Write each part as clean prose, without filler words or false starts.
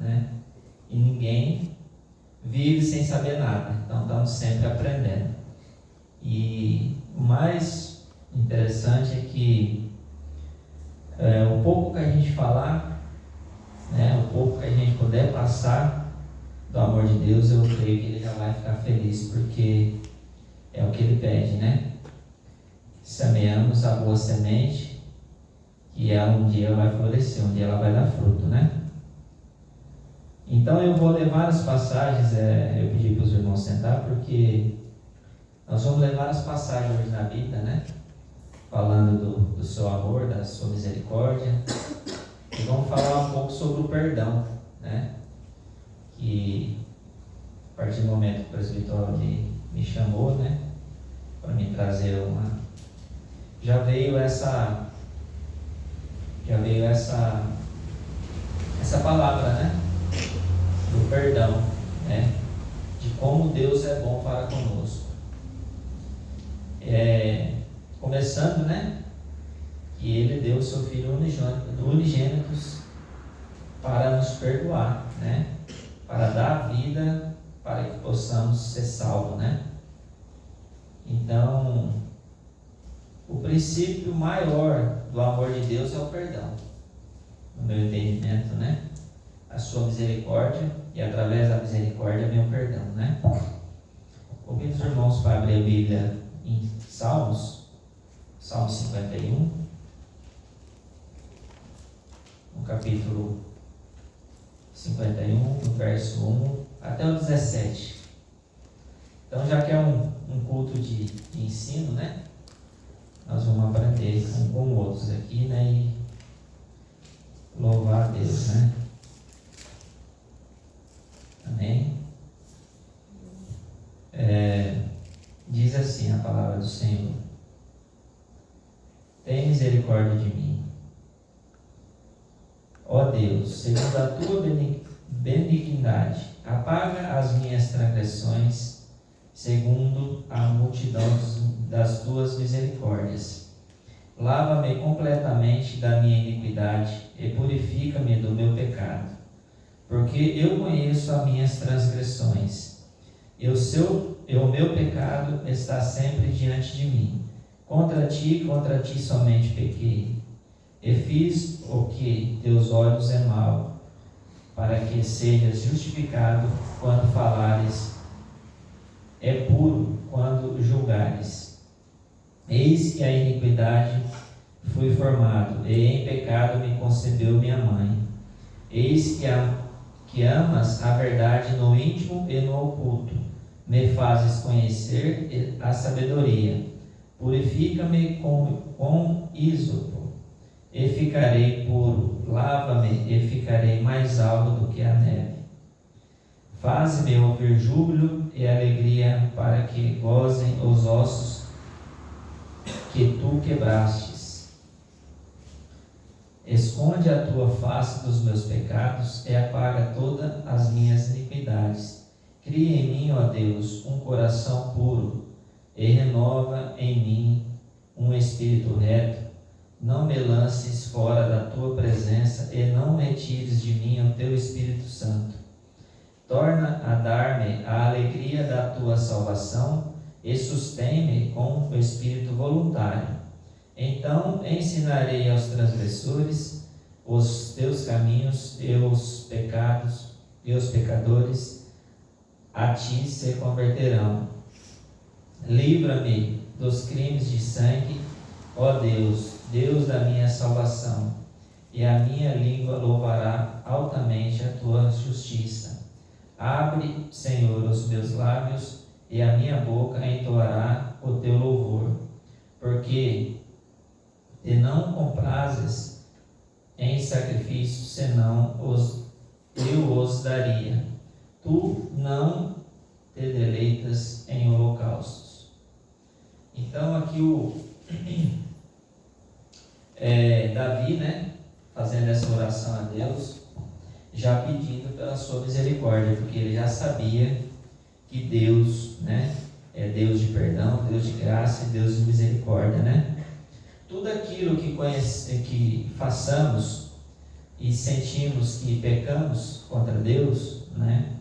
né? E ninguém vive sem saber nada, então estamos sempre aprendendo. E o mais interessante é que o pouco que a gente falar, né, o pouco que a gente puder passar do amor de Deus, eu creio que Ele já vai ficar feliz, porque é o que Ele pede, né? Semeamos a boa semente, que um dia vai florescer, um dia ela vai dar fruto, né? Então eu vou levar as passagens, eu pedi para os irmãos sentar, porque nós vamos levar as passagens hoje na Bíblia, né? Falando do seu amor, da sua misericórdia. E vamos falar um pouco sobre o perdão, né? Que a partir do momento que o presbitério me chamou, né? Para me trazer já veio essa palavra, né? Do perdão, né? De como Deus é bom para conosco. Começando, né? Que Ele deu o seu Filho unigênito para nos perdoar, né? Para dar vida, para que possamos ser salvos, né? Então, o princípio maior do amor de Deus é o perdão, no meu entendimento, né? A sua misericórdia, e através da misericórdia vem o perdão, né? Convido os irmãos para abrir a Bíblia em Salmo 51, no capítulo 51, do verso 1 até o 17. Então, já que é um culto de ensino, né? Nós vamos aprender um com outros aqui, né? E louvar a Deus, né? Amém? Diz assim a palavra do Senhor: tem misericórdia de mim, ó Deus, segundo a tua benignidade, apaga as minhas transgressões, segundo a multidão das tuas misericórdias. Lava-me completamente da minha iniquidade e purifica-me do meu pecado, porque eu conheço as minhas transgressões, e o meu pecado está sempre diante de mim. Contra ti somente pequei, e fiz o que teus olhos é mal, para que sejas justificado quando falares, é puro quando julgares. Eis que a iniquidade fui formado, e em pecado me concebeu minha mãe. Eis que amas a verdade no íntimo e no oculto, me fazes conhecer a sabedoria. Purifica-me com ísopo, e ficarei puro. Lava-me, e ficarei mais alvo do que a neve. Faze-me ouvir júbilo e alegria, para que gozem os ossos que tu quebrastes. Esconde a tua face dos meus pecados e apaga todas as minhas iniquidades. Cria em mim, ó Deus, um coração puro, e renova em mim um espírito reto. Não me lances fora da tua presença, e não retires de mim o teu Espírito Santo. Torna a dar-me a alegria da tua salvação, e sustém-me com o espírito voluntário. Então ensinarei aos transgressores os teus caminhos, e os pecadores a ti se converterão. Livra-me dos crimes de sangue, ó Deus, Deus da minha salvação, e a minha língua louvará altamente a tua justiça. Abre, Senhor, os meus lábios, e a minha boca entoará o teu louvor, porque te não comprazes em sacrifícios, senão eu os daria. Tu não te deleitas em holocaustos. Então aqui Davi, né, fazendo essa oração a Deus, já pedindo pela sua misericórdia, porque ele já sabia que Deus, né, é Deus de perdão, Deus de graça e Deus de misericórdia, né? Tudo aquilo que façamos e sentimos que pecamos contra Deus, né?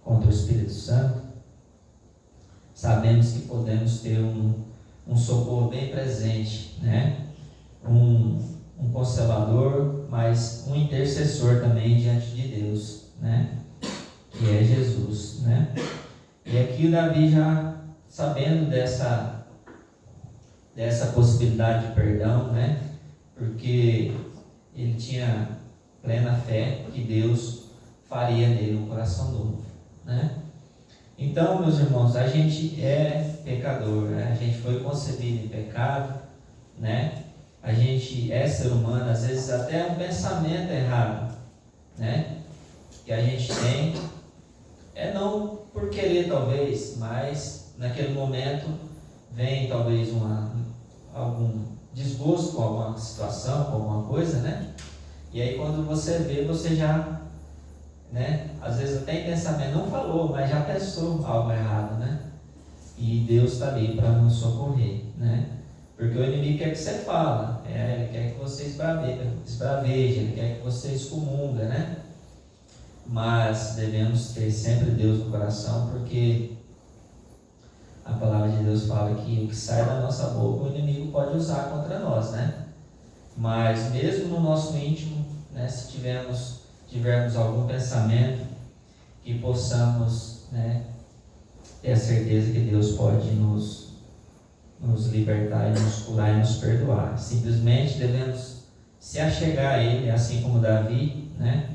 Contra o Espírito Santo, sabemos que podemos ter um socorro bem presente, né? Um consolador, mas um intercessor também diante de Deus, né? Que é Jesus, né? E aqui o Davi, já sabendo dessa possibilidade de perdão, né? Porque ele tinha plena fé que Deus faria nele um coração novo, né? Então, meus irmãos, a gente é pecador, né? A gente foi concebido em pecado, né? A gente é ser humano, às vezes até um pensamento errado, né? Que a gente tem, não por querer talvez, mas naquele momento vem talvez algum desgosto com alguma situação, com alguma coisa, né? E aí quando você vê, você já, né? Às vezes até em pensamento não falou, mas já pensou algo errado, né? E Deus está ali para nos socorrer, né? Porque o inimigo quer que você fala, ele quer que você esbraveje, ele quer que você excomunga, né? Mas devemos ter sempre Deus no coração, porque a palavra de Deus fala que o que sai da nossa boca o inimigo pode usar contra nós, né? Mas mesmo no nosso íntimo, né, se tivermos algum pensamento, que possamos, né, ter a certeza que Deus pode nos libertar e nos curar e nos perdoar. Simplesmente devemos se achegar a Ele, assim como Davi, né?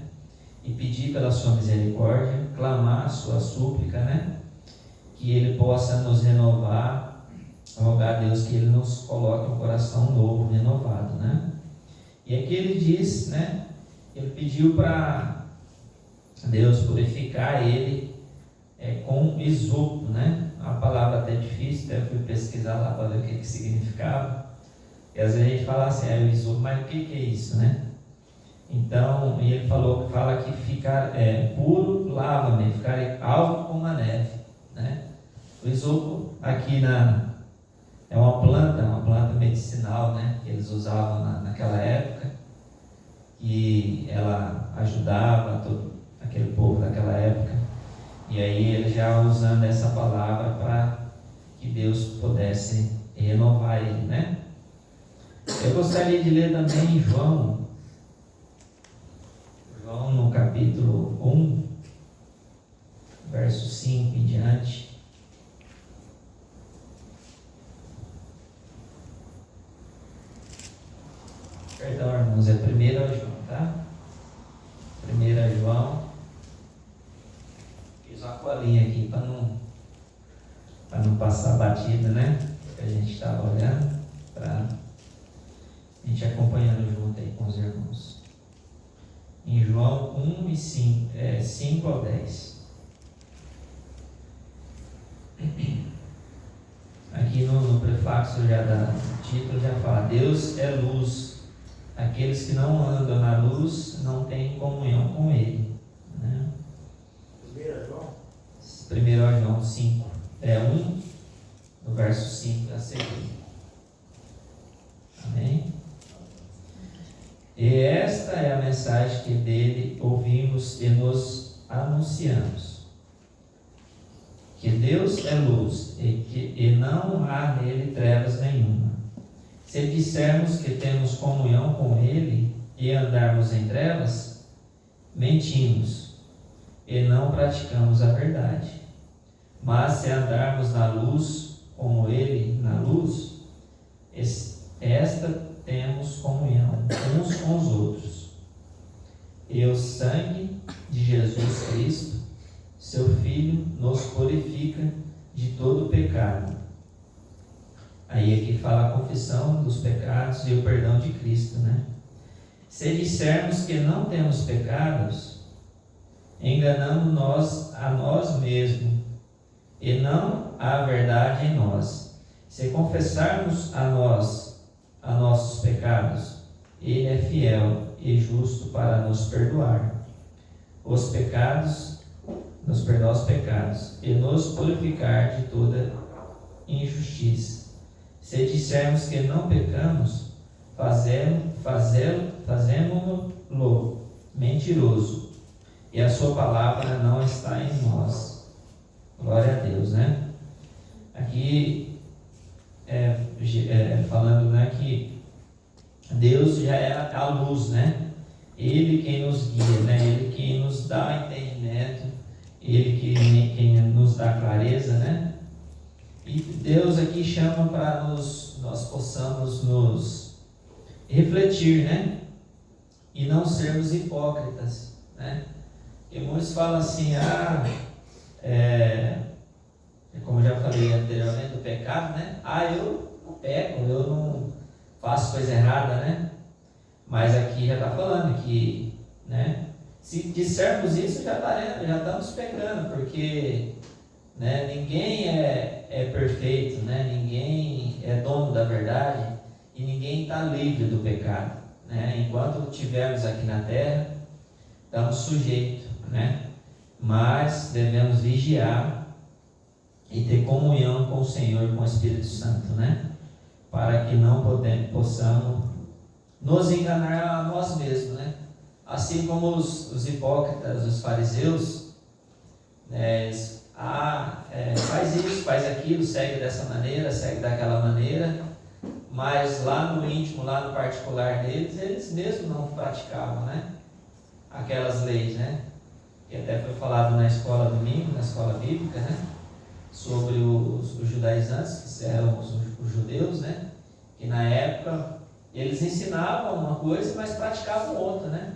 E pedir pela sua misericórdia, clamar a sua súplica, né? Que Ele possa nos renovar, rogar a Deus que Ele nos coloque um coração novo, renovado, né? E aqui ele diz, né? Ele pediu para Deus purificar ele com isopo, né? Uma palavra até difícil, até fui pesquisar lá para ver o que significava. E às vezes a gente fala assim, o isopo, mas o que é isso, né? Então, ele fala que ficar puro, lava-me, ficar alvo como a neve, né? O isopo aqui é uma planta medicinal, né? Que eles usavam naquela época, e ela ajudava todo aquele povo daquela época. E aí ele já usando essa palavra para que Deus pudesse renovar ele, né? Eu gostaria de ler também João no capítulo 1, verso 5 em diante. Perdão, irmãos, é 1 João, tá? 1 João. Fiz uma colinha aqui para não passar batida, né? Que a gente estava olhando, para a gente acompanhando junto aí com os irmãos. Em João 1 e 5 ao 10. Aqui no prefácio do título já fala: Deus é luz. Aqueles que não andam na luz não têm comunhão com Ele, né? 1 João 5, 1, no verso 5 a seguir. Amém? E esta é a mensagem que dele ouvimos e nos anunciamos: que Deus é luz e não há nele trevas nenhuma. Se dissermos que temos comunhão com Ele e andarmos em trevas, mentimos e não praticamos a verdade. Mas se andarmos na luz, como Ele na luz, esta temos comunhão uns com os outros. E o sangue de Jesus Cristo, seu Filho, nos purifica de todo pecado. Aí aqui fala a confissão dos pecados e o perdão de Cristo, né? Se dissermos que não temos pecados, enganamos nós a nós mesmos, e não há verdade em nós. Se confessarmos a nossos pecados, Ele é fiel e justo para nos perdoar os pecados, nos perdoar os pecados e nos purificar de toda injustiça. Se dissermos que não pecamos, fazemo-no mentiroso, e a sua palavra não está em nós. Glória a Deus, né? Aqui falando, né, que Deus já é a luz, né? Ele quem nos guia, né? Ele quem nos dá entendimento, Ele quem nos dá clareza, né? E Deus aqui chama para nós possamos nos refletir, né? E não sermos hipócritas, né? Porque muitos falam assim, como já falei anteriormente, do pecado, né? Eu não peco, eu não faço coisa errada, né? Mas aqui já está falando que, né? Se dissermos isso, já estamos pecando, porque, né, ninguém é perfeito, né? Ninguém é dono da verdade e ninguém está livre do pecado, né? Enquanto estivermos aqui na terra, estamos sujeitos, né? Mas devemos vigiar e ter comunhão com o Senhor, com o Espírito Santo, né? Para que não possamos nos enganar a nós mesmos, né? Assim como os hipócritas, os fariseus, né? Faz isso, faz aquilo, segue dessa maneira, segue daquela maneira, mas lá no íntimo, lá no particular deles, eles mesmos não praticavam, né? Aquelas leis, né? Que até foi falado na escola domingo, na escola bíblica, né? Sobre os judaizantes, que eram os judeus, né? Que na época eles ensinavam uma coisa, mas praticavam outra, né?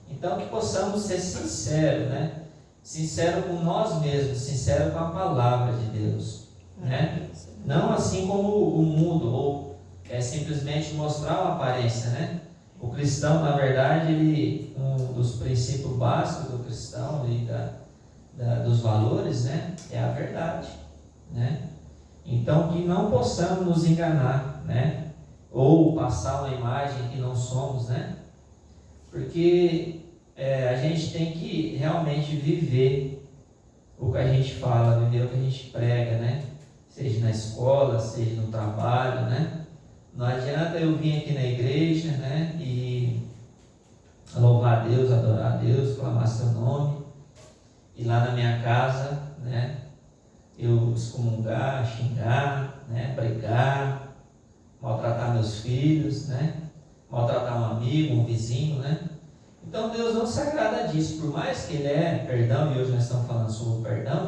Então que possamos ser sinceros, né? Sincero com nós mesmos, sincero com a palavra de Deus, né? Não assim como o mundo, ou simplesmente mostrar uma aparência, né? O cristão, na verdade, um dos princípios básicos do cristão e dos valores, né? É a verdade, né? Então que não possamos nos enganar, né? Ou passar uma imagem que não somos, né? Porque a gente tem que realmente viver o que a gente fala, viver o que a gente prega, né? Seja na escola, seja no trabalho, né? Não adianta eu vir aqui na igreja, né? E louvar a Deus, adorar a Deus, clamar seu nome, e lá na minha casa, né? Eu excomungar, xingar, né? Brigar, maltratar meus filhos, né? Maltratar um amigo, um vizinho, né? Então Deus não se agrada disso, por mais que Ele é perdão, e hoje nós estamos falando sobre o perdão,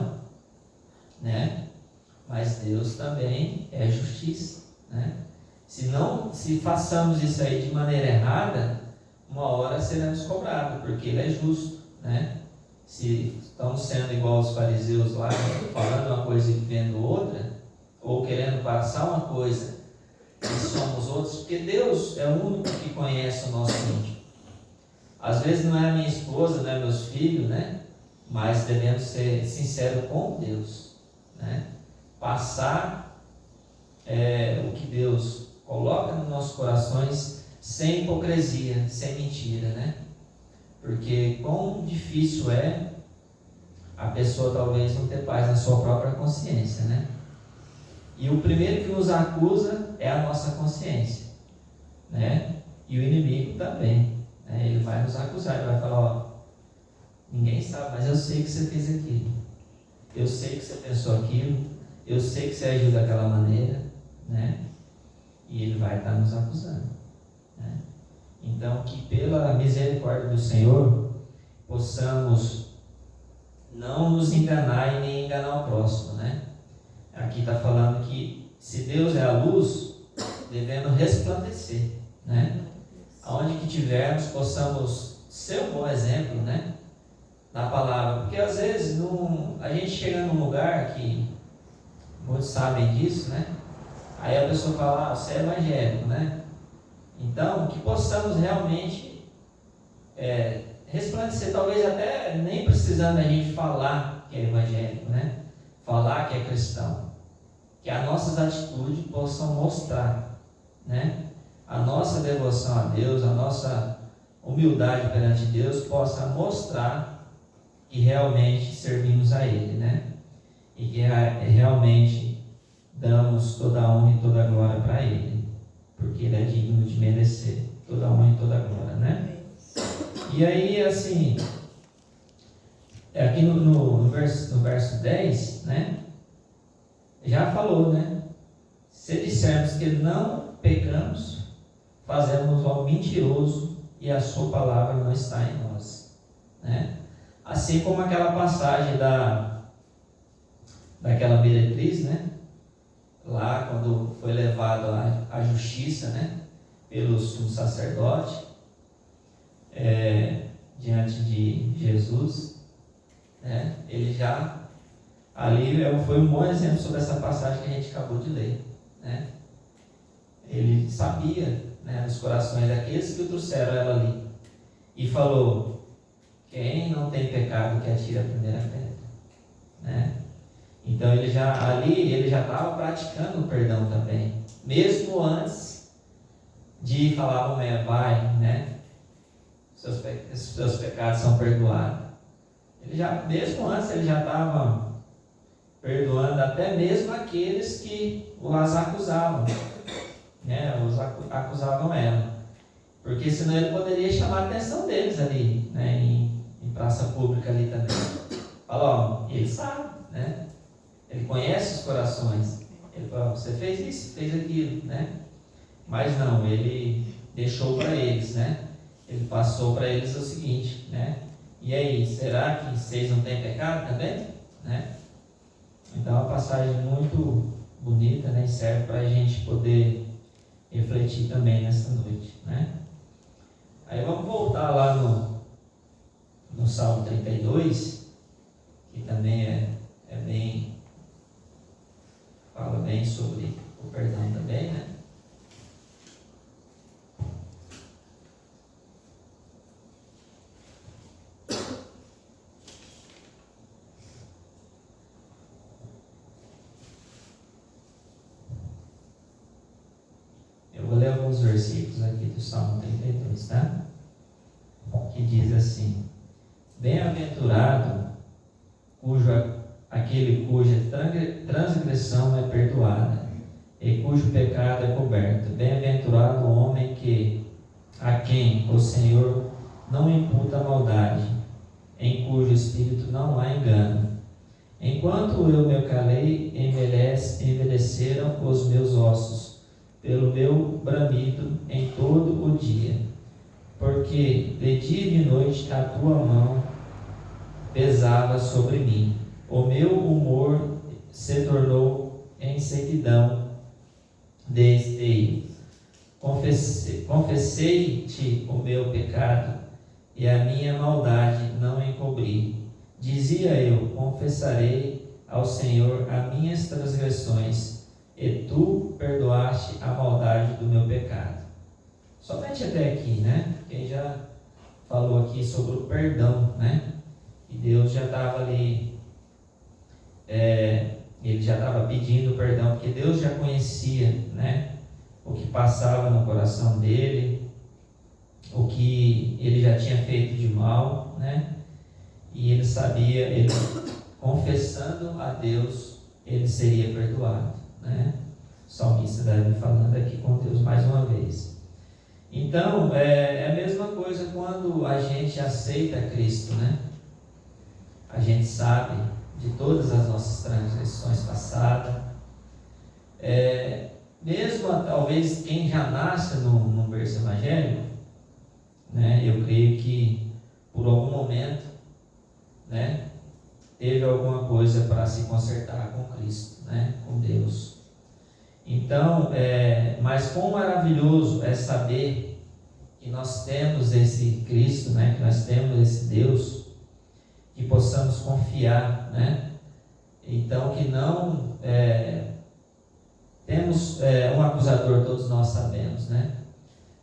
né? Mas Deus também é justiça, né? Se façamos isso aí de maneira errada, uma hora seremos cobrados, porque Ele é justo, né? Se estamos sendo igual os fariseus lá, falando uma coisa e vendo outra, ou querendo passar uma coisa e somos outros, porque Deus é o único que conhece o nosso íntimo. Às vezes não é a minha esposa, não é meus filhos, né? Mas devemos ser sinceros com Deus, né? Passar o que Deus coloca nos nossos corações sem hipocrisia, sem mentira, né? Porque quão difícil é a pessoa talvez não ter paz na sua própria consciência, né? E o primeiro que nos acusa é a nossa consciência, né? E o inimigo também, né? Ele vai nos acusar, ele vai falar, ninguém sabe, mas eu sei que você fez aquilo, eu sei que você pensou aquilo, eu sei que você agiu daquela maneira, né? E ele vai estar nos acusando, né? Então que pela misericórdia do Senhor possamos não nos enganar e nem enganar o próximo, né? Aqui está falando que se Deus é a luz, devemos resplandecer, né? Aonde que tivermos, possamos ser um bom exemplo, né? Na palavra, porque às vezes a gente chega num lugar que muitos sabem disso, né? Aí a pessoa fala, você é evangélico, né? Então, que possamos realmente resplandecer, talvez até nem precisando a gente falar que é evangélico, né? Falar que é cristão, que as nossas atitudes possam mostrar, né? A nossa devoção a Deus, a nossa humildade perante Deus possa mostrar que realmente servimos a Ele, né? E que realmente damos toda a honra e toda a glória para Ele, porque Ele é digno de merecer toda a honra e toda a glória, né? E aí, assim, aqui no verso 10, né? Já falou, né? Se dissermos que não pecamos, fazemos ao mentiroso e a sua palavra não está em nós, né? Assim como aquela passagem daquela meretriz, né? Lá quando foi levado à justiça, né? Pelo sumo sacerdote, diante de Jesus, né? Ele já ali foi um bom exemplo sobre essa passagem que a gente acabou de ler, né? Ele sabia, né, os corações daqueles que trouxeram ela ali e falou: quem não tem pecado que atire a primeira pedra, né? Então ele já estava praticando o perdão também, mesmo antes de falar: vai, né? Seus pecados são perdoados. Mesmo antes ele já estava perdoando até mesmo aqueles que as acusavam, né? Acusavam ela, porque senão ele poderia chamar a atenção deles ali, né? Em praça pública ali também. Fala: ele sabe, né? Ele conhece os corações. Ele fala: você fez isso, fez aquilo, né? Mas não, ele deixou para eles, né? Ele passou para eles o seguinte, né? E aí, será que vocês não têm pecado também? Né? Então é uma passagem muito bonita, né? E serve para a gente poder refletir também nessa noite, né? Aí vamos voltar lá no Salmo 32, que também é bem, fala bem sobre o perdão também, né? Eu vou ler alguns versículos aqui do Salmo 32, tá? Que diz assim: bem-aventurado aquele cuja transgressão é perdoada e cujo pecado é coberto. Bem-aventurado o homem a quem o Senhor não imputa maldade, em cujo espírito não há engano. Enquanto eu me calei, envelheceram os meus ossos, pelo meu bramido em todo o dia. Porque de dia e de noite a tua mão pesava sobre mim. O meu humor se tornou em sequidão de esteio. Confessei-te o meu pecado e a minha maldade não encobri. Dizia eu: confessarei ao Senhor as minhas transgressões, e tu perdoaste a maldade do meu pecado. Somente até aqui, né? Quem já falou aqui sobre o perdão, né? E Deus já estava ali, ele já estava pedindo perdão, porque Deus já conhecia, né? O que passava no coração dele, o que ele já tinha feito de mal, né? E ele sabia, ele confessando a Deus, ele seria perdoado, né? O salmista deve falando aqui com Deus mais uma vez. Então, é a mesma coisa quando a gente aceita Cristo, né? A gente sabe de todas as nossas transgressões passadas. Mesmo talvez quem já nasce num berço evangélico, né? Eu creio que por algum momento, né? Teve alguma coisa para se consertar com Cristo, né? Com Deus. Então, mas quão maravilhoso é saber que nós temos esse Cristo, né? Que nós temos esse Deus, que possamos confiar, né? Então, que não temos um acusador, todos nós sabemos, né?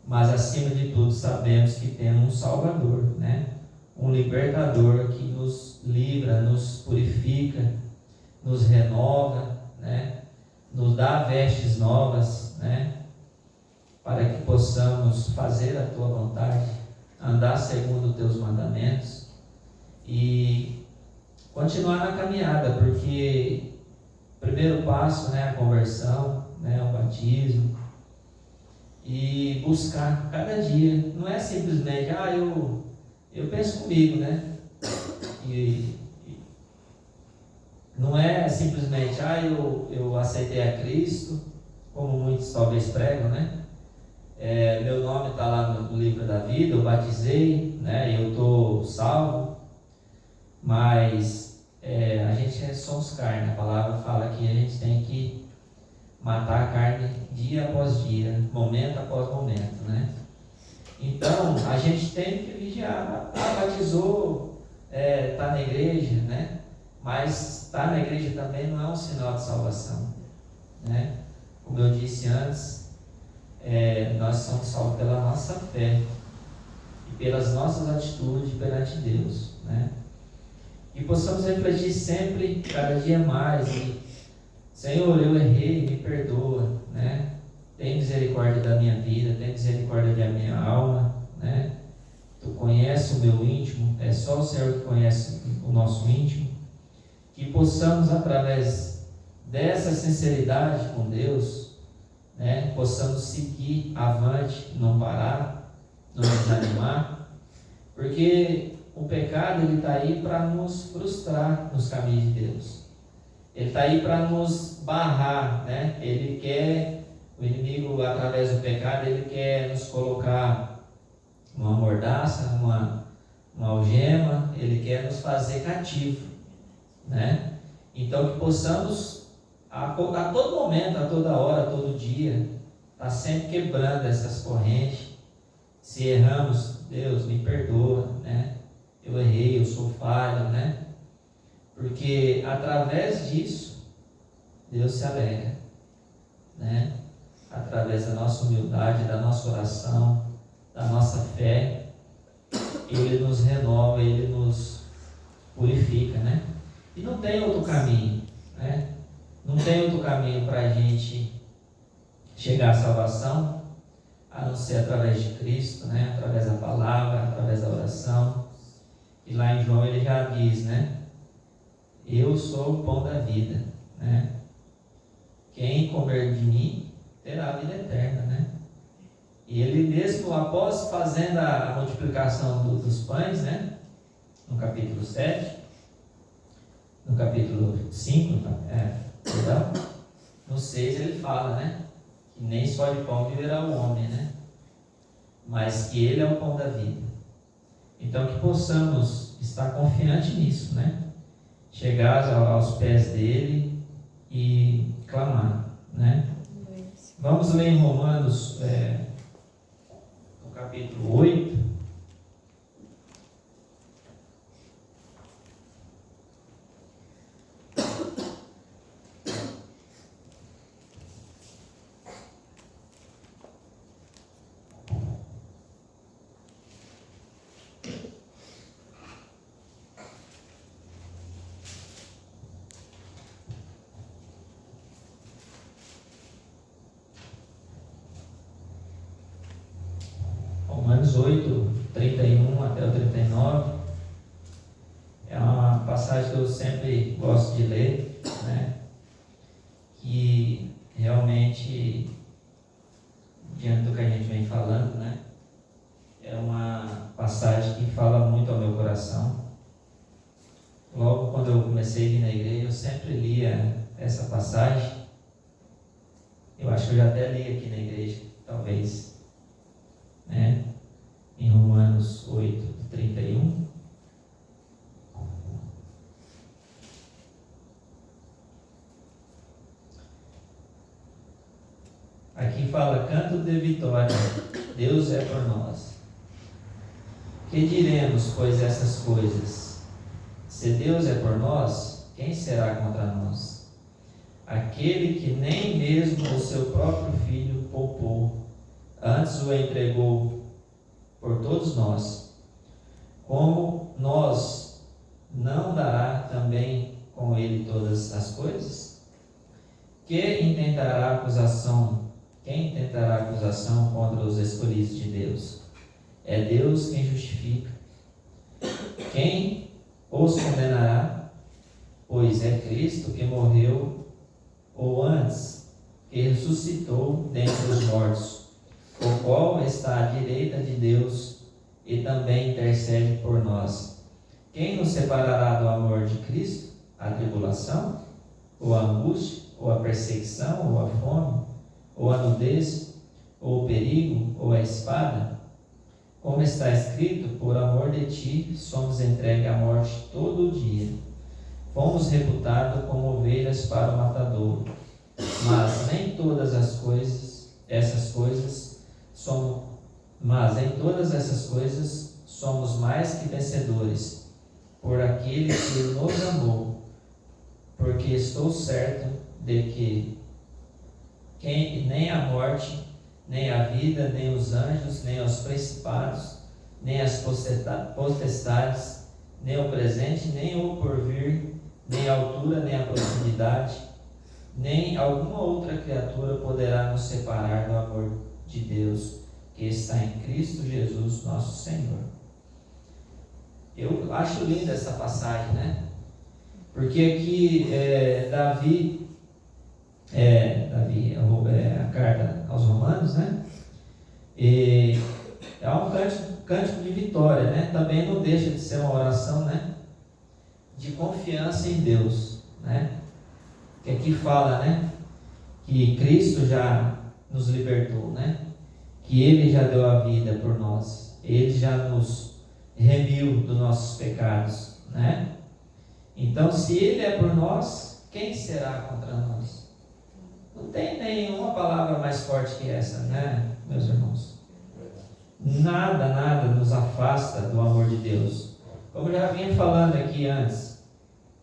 Mas acima de tudo sabemos que temos um Salvador, né? Um libertador que nos livra, nos purifica, nos renova, né? Nos dá vestes novas, né? Para que possamos fazer a tua vontade, andar segundo os teus mandamentos e continuar na caminhada, porque o primeiro passo, né, a conversão, né, o batismo, e buscar cada dia. Não é simplesmente, Eu penso comigo, né? E não é simplesmente, eu aceitei a Cristo, como muitos talvez pregam, né? Meu nome está lá no livro da vida, eu batizei, né? Eu estou salvo, mas a gente somos carne. A palavra fala que a gente tem que matar a carne dia após dia, momento após momento, né? Então, a gente tem que vigiar. Batizou, está na igreja, né? Mas estar na igreja também não é um sinal de salvação, né? Como eu disse antes, nós somos salvos pela nossa fé e pelas nossas atitudes perante Deus, né? E possamos refletir sempre, cada dia mais, e Senhor, eu errei, me perdoa, né? Tem misericórdia da minha vida, tem misericórdia da minha alma, né? Tu conheces o meu íntimo, é só o Senhor que conhece o nosso íntimo. Que possamos, através dessa sinceridade com Deus, né, possamos seguir avante, não parar, não desanimar, porque o pecado está aí para nos frustrar nos caminhos de Deus. Ele está aí para nos barrar, né? O inimigo, através do pecado, ele quer nos colocar uma mordaça, uma algema, ele quer nos fazer cativo, né? Então que possamos a todo momento, a toda hora, a todo dia, estar sempre quebrando essas correntes. Se erramos, Deus me perdoa, né? Eu errei, eu sou falho, né? Porque através disso Deus se alegra, né? Através da nossa humildade, da nossa oração, da nossa fé, Ele nos renova, Ele nos purifica, né? E não tem outro caminho, né? Não tem outro caminho para a gente chegar à salvação, a não ser através de Cristo, né? Através da palavra, através da oração. E lá em João ele já diz, né? Eu sou o pão da vida, né? Quem comer de mim terá a vida eterna, né? E ele mesmo, após fazendo a multiplicação dos pães, né? No capítulo 7, no capítulo 5, perdão, no 6 ele fala, né? Que nem só de pão viverá o homem, né? Mas que ele é o pão da vida. Então que possamos estar confiantes nisso, né? Chegar aos pés dele e clamar, né? Vamos ler em Romanos, no capítulo 8. Romanos 8, 31 até o 39, é uma passagem que eu sempre gosto de ler, né? Que realmente, diante do que a gente vem falando, né? É uma passagem que fala muito ao meu coração. Logo quando eu comecei a ir na igreja, eu sempre lia essa passagem. Eu acho que eu já até li aqui na igreja, talvez, né? Em Romanos 8, 31. Aqui fala: canto de vitória, Deus é por nós. Que diremos, pois, essas coisas? Se Deus é por nós, quem será contra nós? Aquele que nem mesmo o seu próprio filho poupou, antes o entregou por todos nós, como nós não dará também com ele todas as coisas? Quem intentará acusação contra os escolhidos de Deus? É Deus quem justifica. Quem os condenará? Pois é Cristo que morreu, ou antes, que ressuscitou dentre os mortos, o qual está à direita de Deus e também intercede por nós. Quem nos separará do amor de Cristo? A tribulação? Ou a angústia? Ou a perseguição? Ou a fome? Ou a nudez? Ou o perigo? Ou a espada? Como está escrito, por amor de ti, somos entregues à morte todo o dia. Fomos reputados como ovelhas para o matadouro. Mas em todas essas coisas somos mais que vencedores, por aquele que nos amou. Porque estou certo de que nem a morte, nem a vida, nem os anjos, nem os principados, nem as potestades, nem o presente, nem o porvir, nem a altura, nem a profundidade, nem alguma outra criatura poderá nos separar do amor de Deus que está em Cristo Jesus, nosso Senhor. Eu acho linda essa passagem, né? Porque aqui Davi, a carta aos Romanos, né? E é um cântico de vitória, né? Também não deixa de ser uma oração, né? De confiança em Deus, né? Que aqui fala, né? Que Cristo já nos libertou, né? Que Ele já deu a vida por nós, Ele já nos remiu dos nossos pecados, né? Então, se Ele é por nós, quem será contra nós? Não tem nenhuma palavra mais forte que essa, né, meus irmãos? Nada nos afasta do amor de Deus. Como eu já vinha falando aqui antes,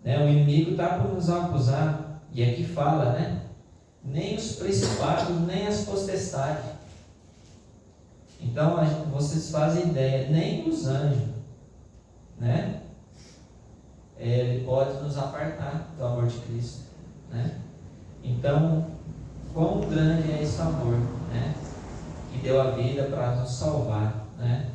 né, o inimigo está por nos acusar, e aqui fala, né? Nem os principados, nem as potestades. Então, vocês fazem ideia, nem os anjos, né? Ele pode nos apartar do amor de Cristo, né? Então, quão grande é esse amor, né? Que deu a vida para nos salvar, né?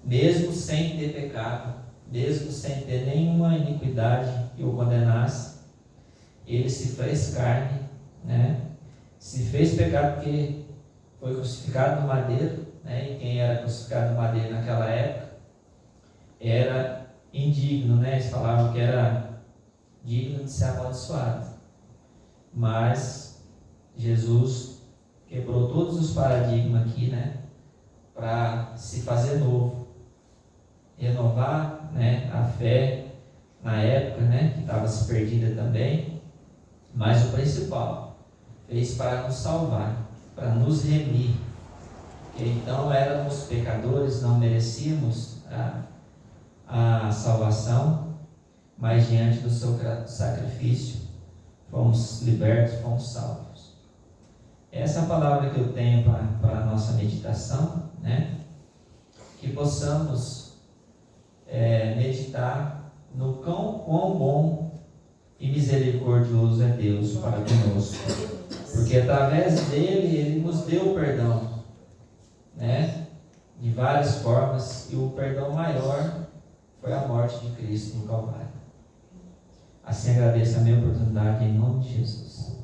Mesmo sem ter pecado, mesmo sem ter nenhuma iniquidade que o condenasse, Ele se fez carne, né? Se fez pecado porque foi crucificado no madeiro, né? E quem era crucificado no madeiro naquela época era indigno, né? Eles falavam que era digno de ser amaldiçoado. Mas Jesus quebrou todos os paradigmas aqui, né? Para se fazer novo, renovar, né? A fé na época, né? Que estava se perdida também. Mas o principal, fez para nos salvar, para nos remir. Porque então éramos pecadores, não merecíamos a salvação, mas diante do seu sacrifício fomos libertos, fomos salvos. Essa é a palavra que eu tenho para a nossa meditação, né? Que possamos meditar no quão bom e misericordioso é Deus para conosco, porque através dele Ele nos deu o perdão, né? De várias formas, e o perdão maior foi a morte de Cristo no Calvário. Assim agradeço a minha oportunidade em nome de Jesus.